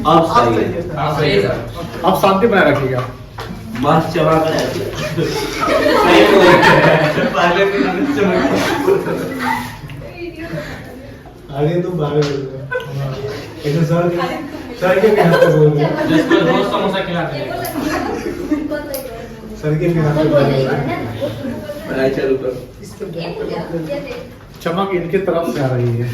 अब सही है। अब शांति बनाए रखिएगा। बस चबा कर पहले भी आगे तुम बाहर बोल रहे हो। ऐसे सर के भी हाथ पे बोल रहे हो। जिसको रोज समोसा खिलाते हैं। सर के भी हाथ पे बोल रहे हो। पढ़ाई चालू करो। चमक इनके तरफ से आ रही है।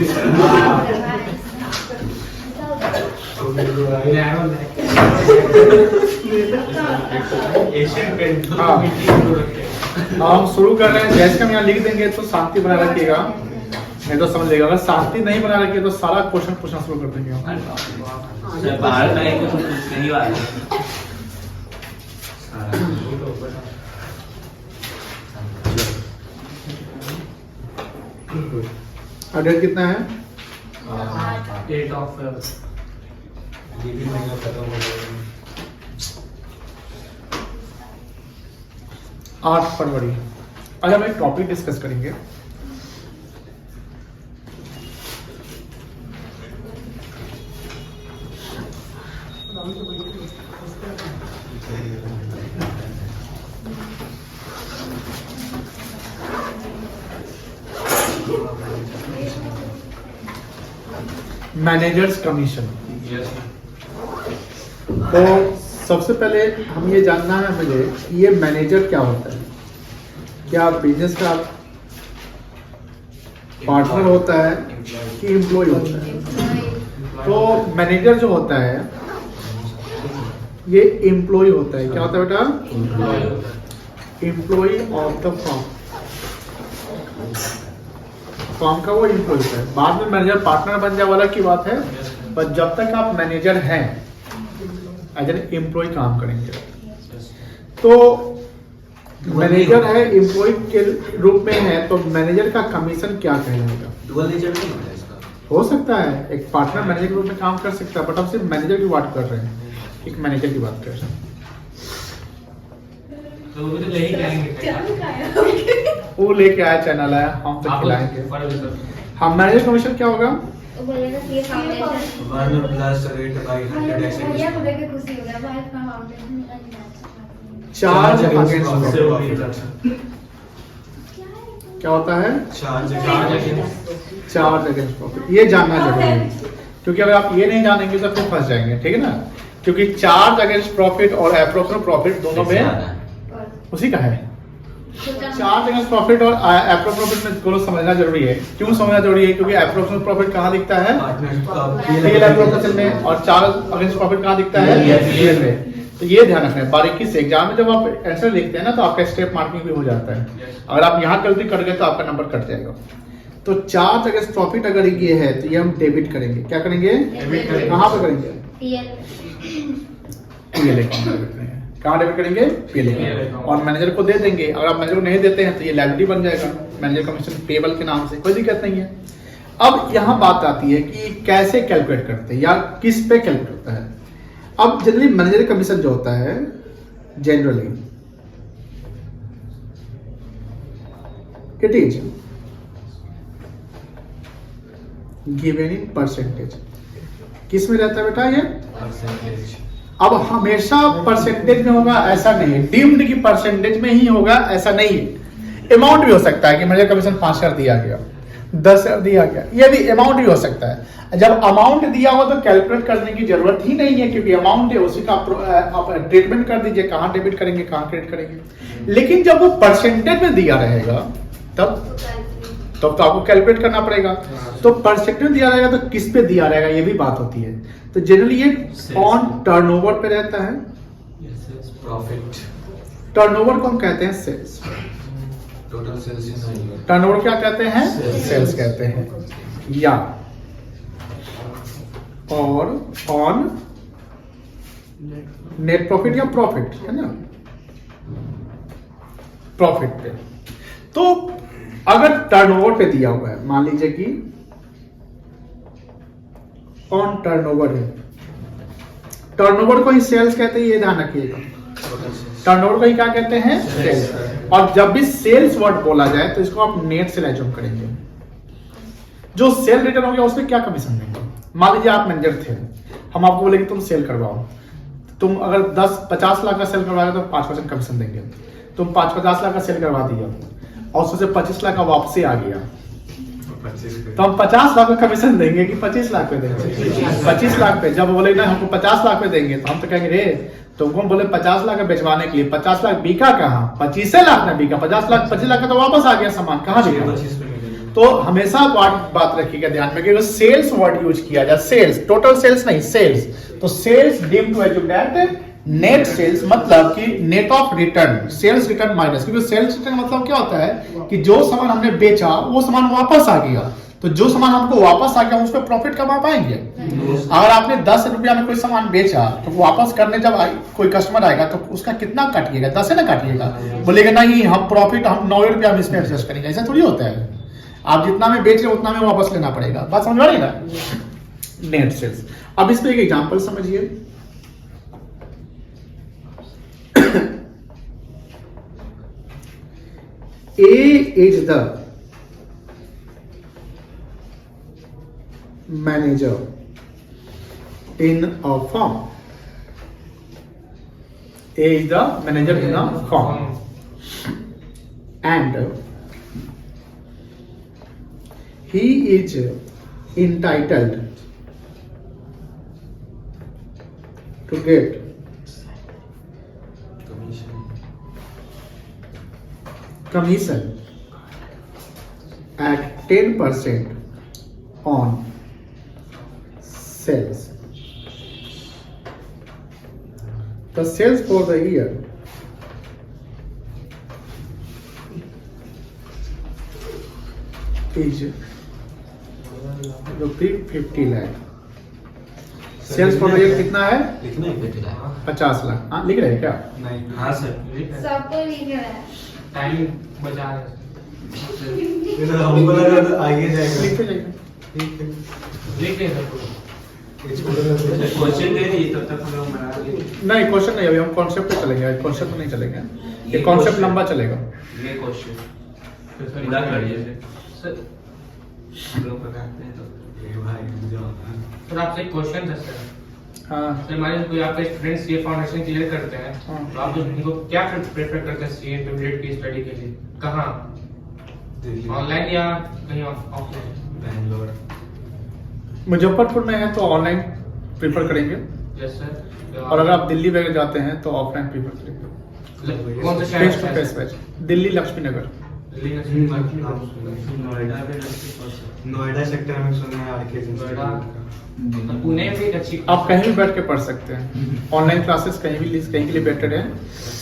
एशियन पेंट हाँ। हम शुरू कर रहे हैं। जैसे हम यहाँ लिख देंगे तो शांति बनाए रखिएगा, नहीं तो समझ लेगा। अगर शांति नहीं बनाए रखिए तो सारा क्वेश्चन पूछना शुरू कर देंगे हम। बाहर का एक कुछ नहीं वाला। डेट कितना है? 8 ऑफ ये भी महीना खत्म हो गया। 8 फरवरी। आज हम एक टॉपिक डिस्कस करेंगे। Managers commission. तो सबसे पहले हम ये जानना है मुझे कि ये मैनेजर क्या होता है। क्या बिजनेस का पार्टनर होता है कि एम्प्लॉय होता है? तो मैनेजर जो होता है ये एम्प्लॉय होता है। क्या होता है बेटा? एम्प्लॉय ऑफ द फर्म का वो एम्प्लॉय होता है। बाद में मैनेजर पार्टनर बन जाए वाला की बात है, पर जब तक आप मैनेजर हैं एज एन एम्प्लॉय काम करेंगे। तो मैनेजर है, एम्प्लॉय के रूप में है, तो मैनेजर का कमीशन क्या कहलाएगा? डुअल नेचर नहीं होता इसका। हो सकता है एक पार्टनर मैनेजर के रूप में काम कर सकता है, बट हम सिर्फ मैनेजर की बात कर रहे हैं, एक मैनेजर की बात कर रहे हैं। तो वो तो यही कहेंगे। वो लेके आया चैनल है, हम तो खिलाएंगे। हम मैनेजर कमीशन क्या होगा? 1 प्लस रेट बाय 100 ऐसे कुछ। चार्ज अगेंस्ट क्या होता है? Charge charge against profit. ये जानना जरूरी है, क्योंकि अगर आप ये नहीं जानेंगे तो फिर फंस जाएंगे, ठीक है ना? क्योंकि चार्ज अगेंस्ट प्रॉफिट और एप्रोक्सिमेट प्रॉफिट दोनों में उसी का है। चार्ज अगेंस्ट प्रॉफिट और एप्रोक्सिमेट प्रॉफिट में दोनों समझना जरूरी है। क्यों समझना जरूरी है? क्योंकि एप्रोक्सिमेट प्रॉफिट कहाँ दिखता है? पीएल एप्रोक्सिमेट में, और चार्ज अगेंस्ट प्रॉफिट कहाँ दिखता है? पीएल में। तो ये ध्यान रखना है बारीकी से। एग्जाम में जब आप आंसर लिखते हैं ना तो आपका स्टेप मार्किंग भी हो जाता है। अगर आप यहाँ गलती कर गए तो आपका नंबर कट जाएगा। तो चार्ज अगेंस्ट प्रॉफिट अगर ये है तो ये हम डेबिट करेंगे। क्या करेंगे? कहाँ पे करेंगे? पीएल अकाउंट में करेंगे। कहाँ डेबिट करेंगे? PL account. और मैनेजर को दे देंगे। अगर आप मैनेजर को नहीं देते हैं तो ये लायबिलिटी बन जाएगा, मैनेजर कमीशन पेबल के नाम से। कोई दिक्कत नहीं है। अब यहाँ बात आती है कि कैसे कैलकुलेट करते हैं या किस पे कैलकुलेट होता है। अब जनरली मैनेजर कमीशन जो होता है generally it is given in percentage. किस में रहता है बेटा ये? परसेंटेज। अब हमेशा परसेंटेज में होगा ऐसा नहीं है, डीम्ड की परसेंटेज में ही होगा ऐसा नहीं है। अमाउंट भी हो सकता है कि मैनेजर कमीशन 5,000 दिया गया, 10,000 दिया गया, ये भी अमाउंट भी हो सकता है। जब अमाउंट दिया हो तो कैलकुलेट करने की जरूरत ही नहीं है, क्योंकि अमाउंट है उसी का आप ट्रीटमेंट कर दीजिए, कहाँ डेबिट करेंगे कहाँ क्रेडिट करेंगे। लेकिन जब वो परसेंटेज में दिया रहेगा तब तो आपको कैलकुलेट करना पड़ेगा। तो परसेंटेज दिया रहेगा तो किस पे दिया रहेगा ये भी बात होती है। तो जनरली ये ऑन टर्नओवर पे रहता है। प्रॉफिट। टर्नओवर को हम कहते हैं सेल्स। टोटल सेल्स इन ईयर। टर्नओवर क्या कहते हैं? सेल्स कहते हैं। या और ऑन नेट प्रॉफिट या प्रॉफिट, है ना? प्रॉफिट पे। तो अगर टर्नओवर पे दिया हुआ है, मान लीजिए कि ऑन टर्नओवर है, टर्नओवर को ही सेल्स कहते हैं, ये ध्यान रखिएगा। टर्नओवर को ही क्या कहते हैं? सेल्स। और जब भी सेल्स वर्ड बोला जाए तो इसको आप नेट से एज्यूम करेंगे। जो सेल रिटर्न हो गया उसमें क्या कमीशन देंगे? मान लीजिए आप मैनेजर थे, हम आपको बोलेंगे तुम सेल करवाओ, तुम अगर 50 लाख का सेल करवाओगे तो 5% कमीशन देंगे। तुम 50 लाख का सेल करवा दिया और उससे 25 लाख का वापसी आ गया, तो हम 50 लाख का कमीशन देंगे कि 25 लाख पे देंगे? 25 लाख पे। जब बोले ना हमको 50 लाख पे देंगे तो हम तो कहेंगे रे तुमको हम बोले 50 लाख का बेचवाने के लिए, 50 लाख बिका कहाँ? 25 लाख में बिका। 25 लाख का तो वापस आ गया सामान, कहाँ बिका? तो हमेशा बात रखिएगा ध्यान में कि सेल्स वर्ड यूज किया जाए, सेल्स, टोटल सेल्स नहीं, सेल्स। तो sales deem to assume that net sales मतलब कि net of return, sales return minus, क्योंकि सेल्स रिटर्न मतलब क्या होता है कि जो सामान हमने बेचा वो सामान वापस आ गया, तो जो सामान हमको वापस आ गया उस पर प्रॉफिट कमा पाएंगे। अगर आपने 10 रुपया में कोई सामान बेचा तो वापस करने जब कोई कस्टमर आएगा तो उसका कितना काटिएगा? 10 है ना काटिएगा। बोलेगा नहीं हम प्रॉफिट हम 9 रुपया में इसमें एडजस्ट करेंगे, ऐसा थोड़ी होता है। आप जितना में बेच रहे उतना में वापस लेना पड़ेगा। बात समझ आ रही है ना? Net sales. अब इस पे एक एग्जांपल समझिए। A is the manager in a firm. A is the manager in a firm, and he is entitled to get commission at 10% on sales. The sales for the year is ₹50 lakh. Sales for the year कितना है? 50 लाख। हाँ लिख रहे हैं क्या? नहीं। हाँ sir, सबको लिख रहा है। टाइम बचा रहे ये तो हमको लगा तो आगे जाएगा। लिखते जाइए। देख लें सबको। क्वेश्चन दे दी तब तक हम लोग बना लेंगे। नहीं क्वेश्चन नहीं, अभी हम कॉन्सेप्ट पे चलेंगे, कॉन्सेप्ट में नहीं चलेंगे, ये कॉन्सेप्ट लंबा चलेगा। ये क्वेश्चन इधर करिए सर, हम लोग बताते हैं तो। ये भाई जो सर आपसे एक क्वेश्चन था सर। हाँ सर मान लीजिए कोई आपके स्टूडेंट्स ये फाउंडेशन क्लियर करते हैं, हाँ। तो आप उनको क्या प्रेफर करते हैं सीए इंटरमीडिएट की स्टडी के लिए? कहाँ, ऑनलाइन या कहीं ऑफलाइन? बैंगलोर। मुजफ्फरपुर में है तो ऑनलाइन प्रीफर करेंगे, यस सर। और अगर आप दिल्ली वगैरह जाते हैं तो ऑफलाइन प्रीफर करेंगे। कौन सा फेस टू शहर? फेस बैच, दिल्ली लक्ष्मी नगर। नोएडा सेक्टर में सुनना है आरके नोएडा, पुणे में एक अच्छी आप कहीं भी बैठ के पढ़ सकते हैं, ऑनलाइन क्लासेस कहीं के लिए बेटर है।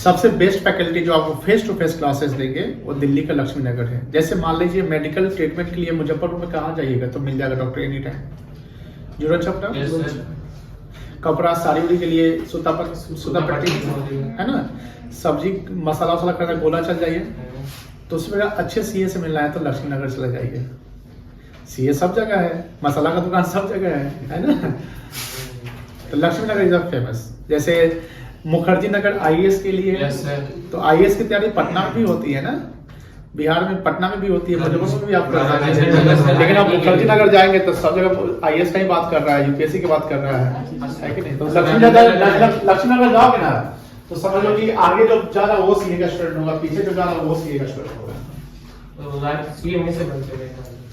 सबसे बेस्ट फैकल्टी जो आपको फेस टू फेस क्लासेस देंगे वो दिल्ली का लक्ष्मी नगर है। जैसे मान लीजिए मेडिकल ट्रीटमेंट के लिए मुजफ्फरपुर में कहाँ जाइएगा तो मिल जाएगा डॉक्टर एनी टाइम, जरूरत छपटा, यस सर। कपड़ा साड़ी उड़ी के लिए सूता पट्टी है ना, सब्जी मसाला वसाला करना गोला चल जाइए। तो उसमें अच्छे सीए से मिलना है तो लक्ष्मी नगर चले जाइए, सीए सब जगह है, मसाला का दुकान सब जगह है ना। तो लक्ष्मी नगर इज फेमस। जैसे मुखर्जी नगर आईएएस के लिए, यस सर। तो आईएएस की तैयारी पटना में भी होती है ना, बिहार में पटना में भी होती है, मुजफ्फरपुर में भी आप कर सकते हैं। लेकिन आप मुखर्जी नगर जाएंगे तो सब जगह आईएएस का ही बात कर रहा है, यूपीएससी की बात कर रहा है कि नहीं? तो लक्ष्मी नगर जाओगे ना तो समझ लो कि आगे जो ज्यादा वो सीए का स्टूडेंट होगा, पीछे जो ज्यादा वो सीए का स्टूडेंट होगा। तो सीए में से बनते हैं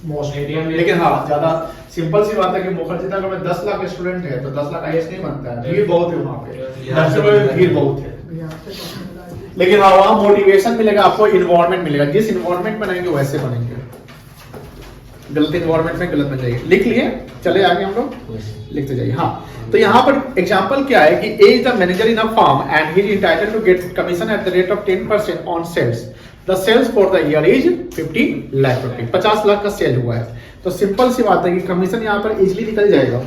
मोस्ट मीडियम में। लेकिन हाँ ज्यादा सिंपल सी बात है कि मुखर्जी नगर में 10 लाख स्टूडेंट है तो 10 लाख आईएएस नहीं बनता है, भीड़ बहुत है वहाँ पे, दर्शकों में भीड़ बहुत है। लेकिन हाँ वहाँ मोटिवेशन मिलेगा आपको, इन्वायरमेंट मिलेगा, जिस इन्वायरमेंट में रहेंगे वैसे बनेंगे। गलत इन्वायरमेंट में गलत बन जाएगी। लिख लिए, चले आगे हम लोग लिखते जाइए। हाँ तो यहाँ पर एग्जांपल क्या है कि A is the manager in a firm and he is entitled to get commission at the rate of 10% on sales. The sales for the year is 50 lakh रुपए, 50 लाख का सेल हुआ है। तो सिंपल सी बात है कि कमीशन यहाँ पर इजिली निकल जाएगा।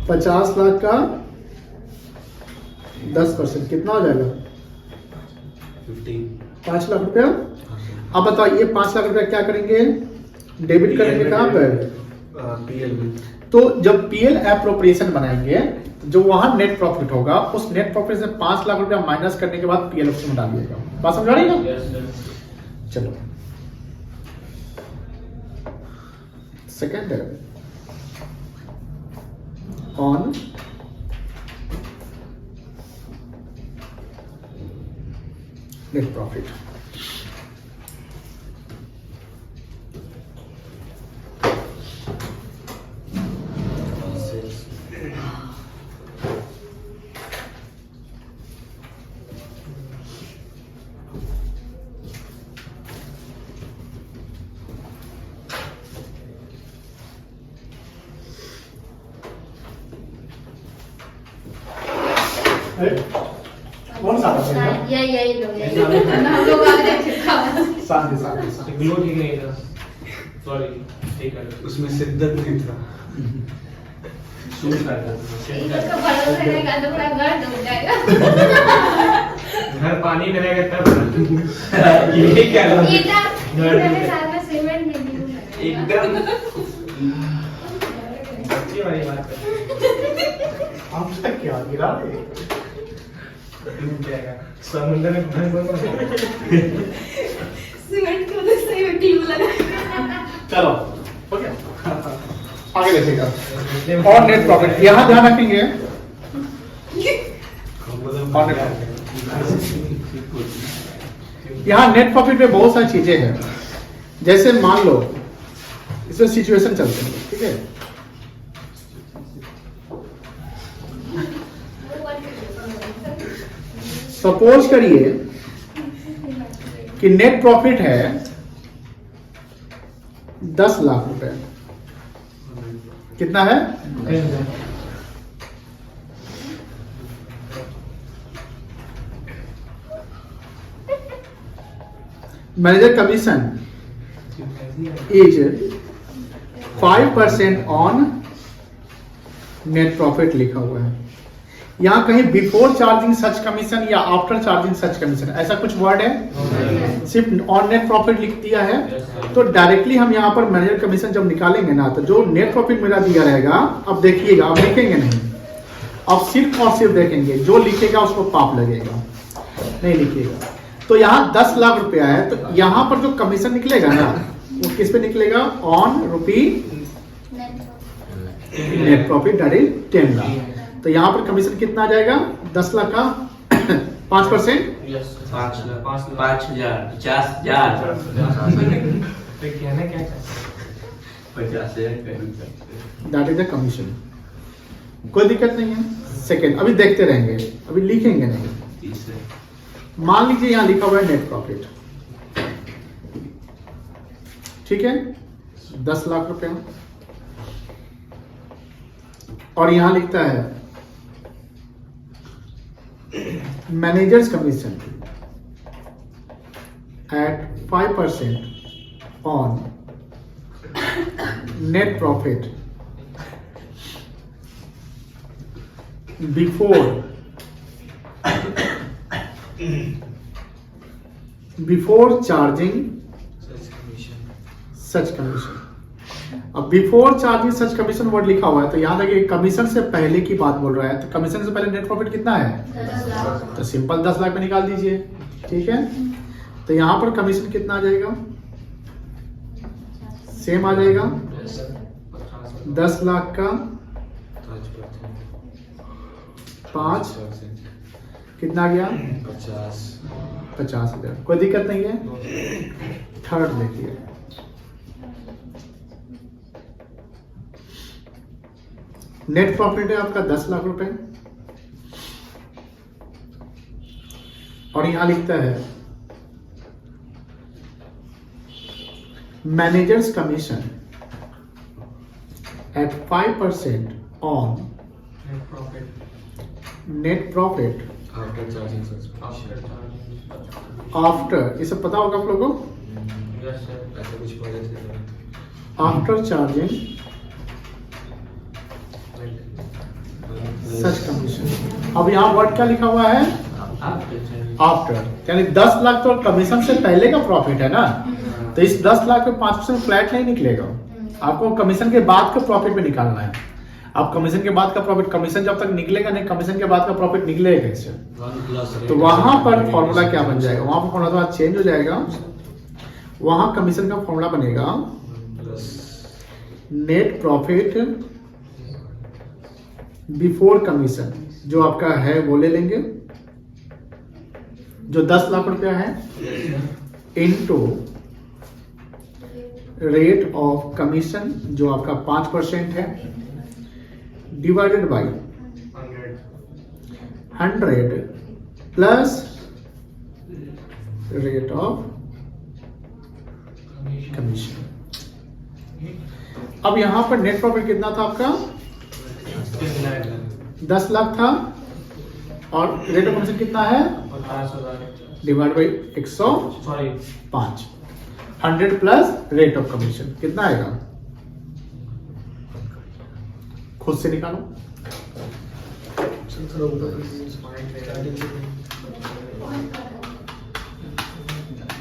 $50 लाख का 10% कितना हो जाएगा? 5 लाख रुपया। अब बताओ ये 5 लाख रुपया क्या करेंगे? डेबिट करेंगे कहाँ पर? पीएल में। तो जब पीएल एप्रोप्रिएशन बनाएंगे जो वहां नेट प्रॉफिट होगा उस नेट प्रॉफिट से 5 लाख रुपया माइनस करने के बाद पीएलएफ में डालिएगा। बात समझ आ रही है ना? Yes sir. चलो सेकेंड है ऑन नेट प्रॉफिट। कौन सा यही लोग हम लोग आ रहे थे शांति शांति ग्लो ठीक नहीं था, सॉरी। ठीक है, उसमें शिद्दत नहीं था। शूट करता था। इसका भरोसा रहेगा तो पूरा घर डूब जाएगा। घर पानी में रहेगा तब। ये क्या लगा? इतना साल में सीमेंट नहीं दी एकदम अच्छी वाली बात है। आपका क्या गिरा रे? डूब जाएगा समुद्र में घर बना। सीमेंट को तो सही में ट्यूब लगा। चलो हो गया, आगे देखिएगा। और नेट प्रॉफिट यहाँ ध्यान रखेंगे। और नेट प्रॉफिट यहाँ नेट प्रॉफिट में बहुत सारी चीजें हैं। जैसे मान लो इसमें सिचुएशन चलते हैं, ठीक है? सपोज करिए कि नेट प्रॉफिट है 10 लाख रुपए। कितना है? Manager commission is 5% on net profit लिखा हुआ है। यहां कहीं बिफोर चार्जिंग सच कमीशन या आफ्टर चार्जिंग सच कमीशन ऐसा कुछ वर्ड है? सिर्फ ऑन नेट प्रॉफिट लिख दिया है। तो डायरेक्टली हम यहां पर मैनेजर कमीशन जब निकालेंगे ना, तो जो नेट प्रॉफिट मेरा दिया रहेगा, अब देखिएगा, अब लिखेंगे नहीं, अब सिर्फ और सिर्फ देखेंगे। जो लिखेगा उसको पाप लगेगा, नहीं लिखिएगा। तो यहाँ 10 लाख रुपया है, तो यहाँ पर जो कमीशन निकलेगा ना वो किस पे निकलेगा? On rupee net profit that is 10 lakh. तो यहाँ पर कमीशन कितना आ जाएगा? 10 लाख का 5%। यस 5,000 50,000 तो कहना क्या चाहते 50,000 दैट इज द कमीशन। कोई दिक्कत नहीं है। सेकेंड अभी देखते रहेंगे, अभी लिखेंगे नहीं। मान लीजिए यहाँ लिखा हुआ है नेट प्रॉफिट, ठीक है, 10 लाख रुपया। और यहां लिखता है manager's commission at 5% on net profit before charging such commission. अब before charging such commission word लिखा हुआ है, तो यहां देखिए कमीशन से पहले की बात बोल रहा है। तो कमीशन से पहले नेट प्रॉफिट कितना है? 10 लाख। तो सिंपल 10 लाख में निकाल दीजिए, ठीक है। तो यहां पर कमीशन कितना आ जाएगा? सेम आ जाएगा 10 लाख का 5 कितना गया? 50,000। कोई दिक्कत नहीं है। थर्ड देखिए, नेट प्रॉफिट है आपका 10 लाख रुपए, और यहां लिखता है manager's commission at 5% on net profit after charging after, ये सब पता होगा आप लोगों को, यस सर। ऐसा कुछ पढ़े थे आफ्टर चार्जिंग सच कमीशन। अब यहाँ वर्ड क्या लिखा हुआ है? आफ्टर, यानी 10 लाख तो कमीशन से पहले का प्रॉफिट है ना, तो इस 10 लाख में 5% फ्लैट नहीं निकलेगा, आपको कमीशन के बाद का प्रॉफिट में निकालना है। अब कमीशन के बाद का प्रॉफिट, कमीशन जब तक निकलेगा नहीं, कमीशन के बाद का प्रॉफिट निकलेगा कैसे? तो वहां पर फॉर्मूला क्या बन जाएगा, वहां पर फॉर्मूला चेंज हो जाएगा। वहां कमीशन का फॉर्मूला बनेगा नेट प्रॉफिट बिफोर कमीशन, जो आपका है वो ले लेंगे, जो 10 लाख रुपया है, इनटू रेट ऑफ कमीशन जो आपका 5% है, divided by 100 plus rate of commission. अब यहां पर नेट प्रॉफिट कितना था आपका? 10 लाख था, और रेट ऑफ कमीशन कितना है? 50,000 divide by 105, 100 plus rate of commission कितना आएगा? खुद से निकालो।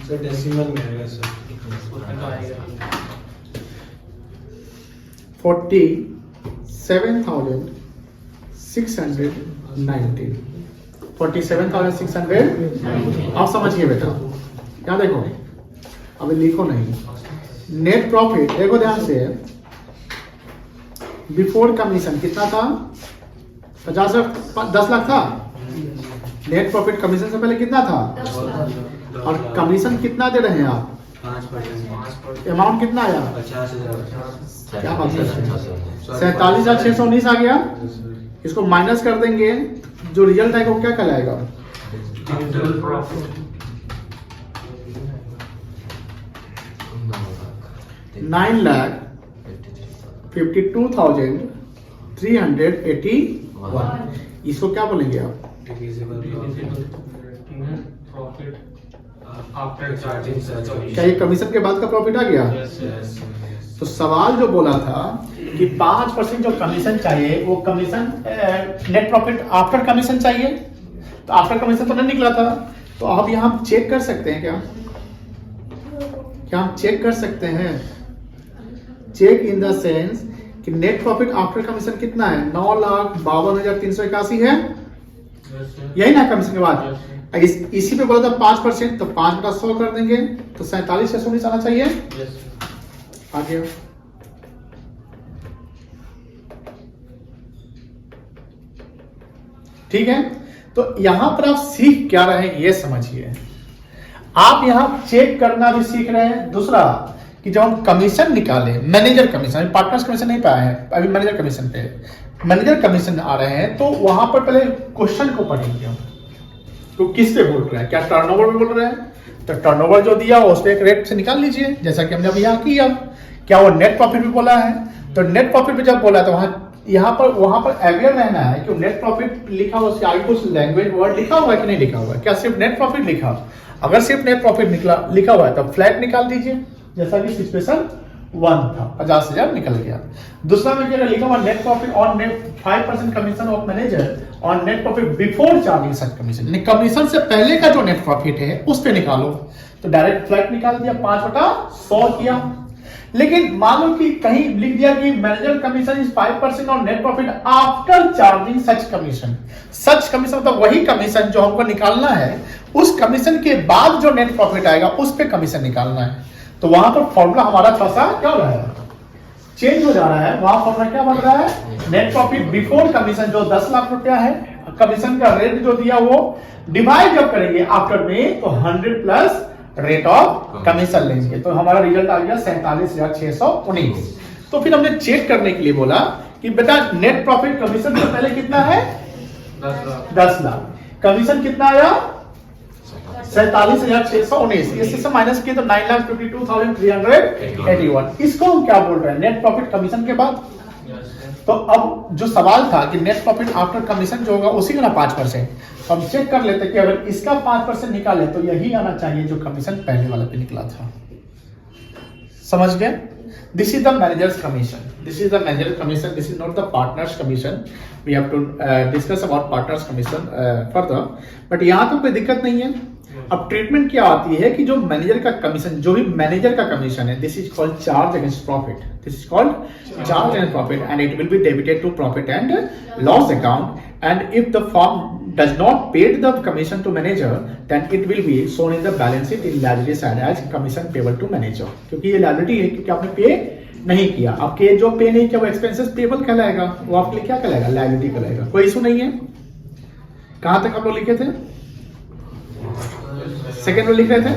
सर डेसिमल में आएगा सर। 47,619, 47,600। आप समझिए बेटा, क्या देखो, अभी लिखो नहीं। नेट प्रॉफिट देखो ध्यान से, बिफोर कमीशन कितना था? 10 लाख था। नेट प्रॉफिट कमीशन से पहले कितना था? और कमीशन कितना दे रहे हैं आप? 5%। अमाउंट कितना आया? 50,000। क्या बात कर रहे हैं? 47,619 आ गया। इसको माइनस कर देंगे, जो रिजल्ट आएगा वो क्या कहलाएगा? 9,52,381। इसको क्या बोलेंगे आप? प्रॉफिट आफ्टर चार्जिंग क्या ये कमीशन के बाद का प्रॉफिट आ गया? तो सवाल जो बोला था कि 5% जो कमीशन चाहिए वो commission net profit after commission चाहिए, तो आफ्टर कमीशन तो नहीं निकला था। तो अब यहाँ हम चेक कर सकते हैं क्या हम चेक कर सकते हैं? चेक इन द सेंस कि नेट प्रॉफिट आफ्टर कमीशन कितना है? 9,52,381 है, यही ना कमीशन के बाद? इसी पे बोला था 5%, तो 5/100 कर देंगे, तो 47,619 आना चाहिए। आ गया। ठीक है, तो यहां पर आप सीख क्या रहे हैं ये समझिए। आप यहां चेक करना भी सीख रहे हैं। दूसरा कि जब हम कमीशन निकाले, मैनेजर कमीशन, पार्टनर्स कमीशन नहीं पाया है अभी, मैनेजर कमीशन पे मैनेजर कमीशन आ रहे हैं, तो वहां पर पहले क्वेश्चन को पढ़ेंगे हम, तो किस पे बोल रहे हैं? क्या टर्नओवर पे बोल रहे हैं? तो टर्नओवर जो दिया उस पे एक रेट से निकाल लीजिए, जैसा कि हमने अभी यहाँ किया। क्या वो नेट प्रॉफिट भी बोला है? तो नेट प्रॉफिट पे जब बोला तो वहां पर अवेयर रहना है कि नेट प्रॉफिट लिखा हुआ, उसके आगे कुछ लैंग्वेज वर्ड लिखा हुआ है कि नहीं लिखा हुआ है? क्या सिर्फ नेट प्रॉफिट लिखा? अगर सिर्फ नेट प्रॉफिट लिखा हुआ है तो फ्लैट निकाल दीजिए, जैसा कि सिचुएशन 1 था, 50,000 निकल गया। दूसरा में क्या लिखा हुआ? Net profit on net 5% commission of manager on net profit before charging such commission, commission से पहले का जो नेट प्रॉफिट है उस पे निकालो। तो डायरेक्ट फ्लैट निकाल दिया, 5/100 किया। लेकिन मान लो कि कहीं लिख दिया कि manager commission is 5% on net profit after charging such commission. Such commission मतलब वही कमीशन जो हमको निकालना है, उस कमीशन के बाद जो नेट प्रॉफिट आएगा उस पे कमीशन निकालना है। तो वहां पर फॉर्मूला हमारा थोड़ा सा क्या हो रहा है? चेंज हो जा रहा है। वहां फॉर्मूला क्या बन रहा है? नेट प्रॉफिट बिफोर कमीशन जो 10 लाख रुपया है, कमीशन का रेट जो दिया वो डिवाइड जब करेंगे आफ्टर में, तो 100 प्लस रेट ऑफ कमीशन लेंगे, तो हमारा रिजल्ट आ गया 47,619। तो फिर हमने चेक करने के लिए बोला कि बेटा नेट प्रॉफिट कमीशन से पहले कितना है? 10 लाख। कमीशन कितना आया? 47,619। इससे से माइनस किए तो 9,52,381। इसको हम क्या बोल रहे हैं? नेट प्रॉफिट कमीशन के बाद। तो अब जो सवाल था कि नेट प्रॉफिट आफ्टर कमीशन जो होगा उसी का ना 5%, हम चेक कर लेते कि अगर इसका 5% निकाले तो यही आना चाहिए जो कमीशन पहले वाले पे निकला था। समझ गए? This is the manager's commission, this is the manager commission, this is not the partners' commission. We have to discuss about partners' commission further, but यहाँ तो कोई दिक्कत नहीं है। अब ट्रीटमेंट क्या आती है कि जो मैनेजर का कमीशन, जो भी मैनेजर का कमीशन है, this is called charge against profit, this is called charge against profit and it will be debited to profit and loss account, and if the firm does not pay the commission to manager, then it will be shown in the balance sheet in liability side as commission payable to manager, क्योंकि ये liability है क्योंकि आपने पे नहीं किया। आपके जो पे नहीं किया वो एक्सपेंसेस पेबल कहलाएगा, वो आपके लिए क्या कहलाएगा, लायबिलिटी कहलाएगा। कोई इशू नहीं है। कहां तक आप लोग लिखे थे? सेकेंड में लिख रहे थे,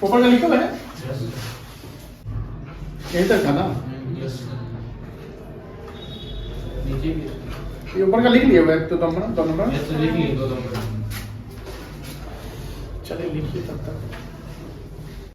ऊपर का लिखा है यही तक था ना, नीचे भी ये ऊपर का लिख लिया हुआ है, तो दो नंबर ऐसे लिख लिए 2 नंबर। चलिए लिखिए तब तक।